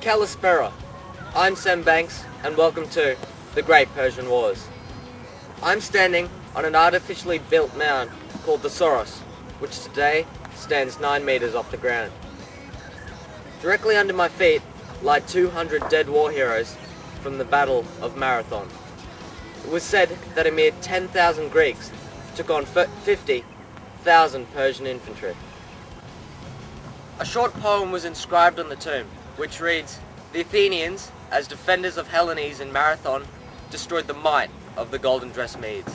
Kalispera. I'm Sam Banks and welcome to the Great Persian Wars. I'm standing on an artificially built mound called the Soros, which today stands 9 meters off the ground. Directly under my feet lie 200 dead war heroes from the Battle of Marathon. It was said that a mere 10,000 Greeks took on 50,000 Persian infantry. A short poem was inscribed on the tomb, which reads, "The Athenians, as defenders of Hellenes in Marathon, destroyed the might of the golden dress Medes."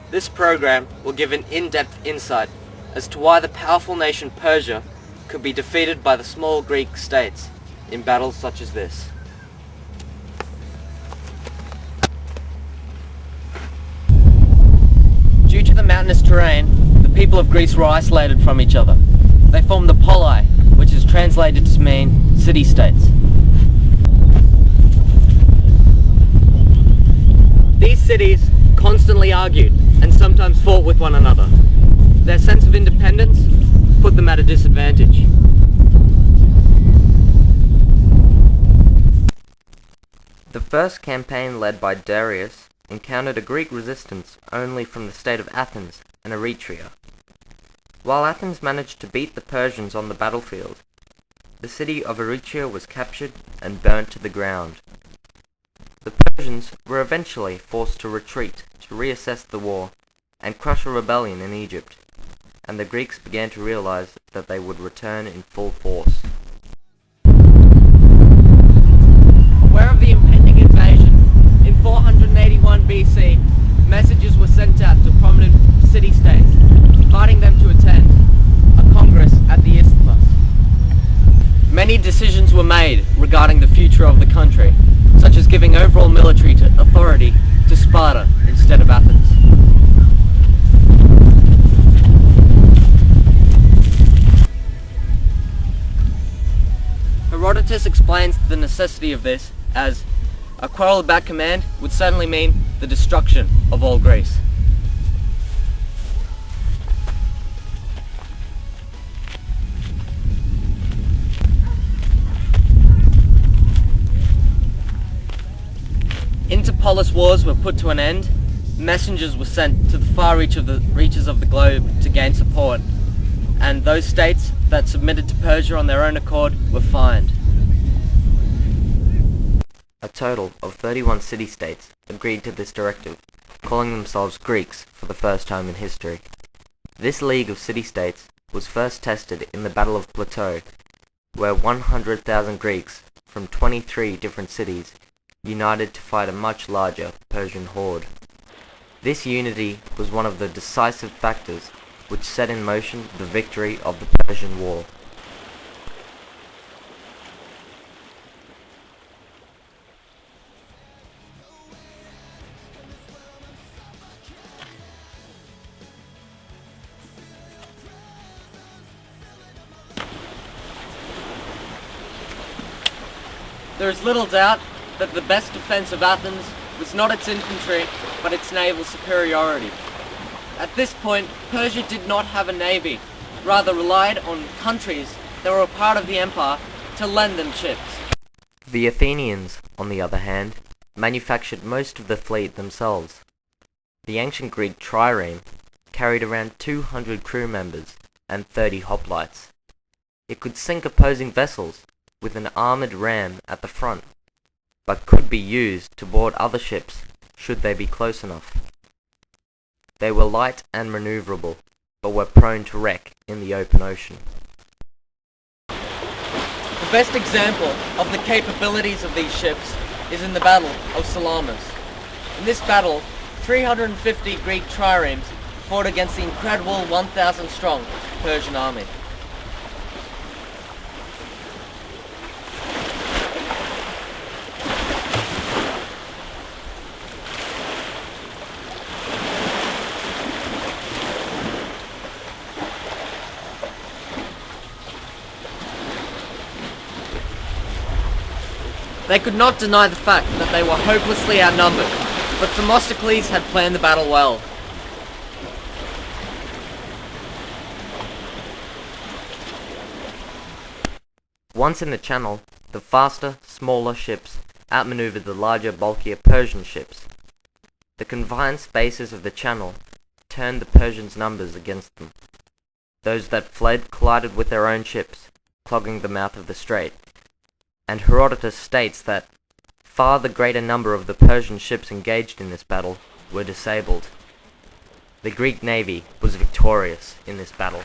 This program will give an in-depth insight as to why the powerful nation Persia could be defeated by the small Greek states in battles such as this. Due to the mountainous terrain, the people of Greece were isolated from each other. They formed the Poli, which is translated to mean city-states. These cities constantly argued and sometimes fought with one another. Their sense of independence put them at a disadvantage. The first campaign, led by Darius, encountered a Greek resistance only from the state of Athens and Eretria. While Athens managed to beat the Persians on the battlefield, the city of Eretria was captured and burnt to the ground. The Persians were eventually forced to retreat to reassess the war and crush a rebellion in Egypt, and the Greeks began to realize that they would return in full force. Aware of the impending invasion, in 481 BC, messages were sent out to prominent city-states, inviting them to attend a congress at the Isthmus. Many decisions were made regarding the future of the country, such as giving overall military authority to Sparta instead of Athens. Herodotus explains the necessity of this as a quarrel about command would certainly mean the destruction of all Greece. Interpolis wars were put to an end, messengers were sent to the far reaches of the globe to gain support, and those states that submitted to Persia on their own accord were fined. A total of 31 city-states agreed to this directive, calling themselves Greeks for the first time in history. This league of city-states was first tested in the Battle of Plateau, where 100,000 Greeks from 23 different cities united to fight a much larger Persian horde. This unity was one of the decisive factors which set in motion the victory of the Persian War. There is little doubt that the best defense of Athens was not its infantry, but its naval superiority. At this point, Persia did not have a navy, rather relied on countries that were a part of the empire to lend them ships. The Athenians, on the other hand, manufactured most of the fleet themselves. The ancient Greek trireme carried around 200 crew members and 30 hoplites. It could sink opposing vessels with an armoured ram at the front, but could be used to board other ships should they be close enough. They were light and maneuverable, but were prone to wreck in the open ocean. The best example of the capabilities of these ships is in the Battle of Salamis. In this battle, 350 Greek triremes fought against the incredible 1,000 strong Persian army. They could not deny the fact that they were hopelessly outnumbered, but Themistocles had planned the battle well. Once in the channel, the faster, smaller ships outmaneuvered the larger, bulkier Persian ships. The confined spaces of the channel turned the Persians' numbers against them. Those that fled collided with their own ships, clogging the mouth of the strait, and Herodotus states that far the greater number of the Persian ships engaged in this battle were disabled. The Greek navy was victorious in this battle.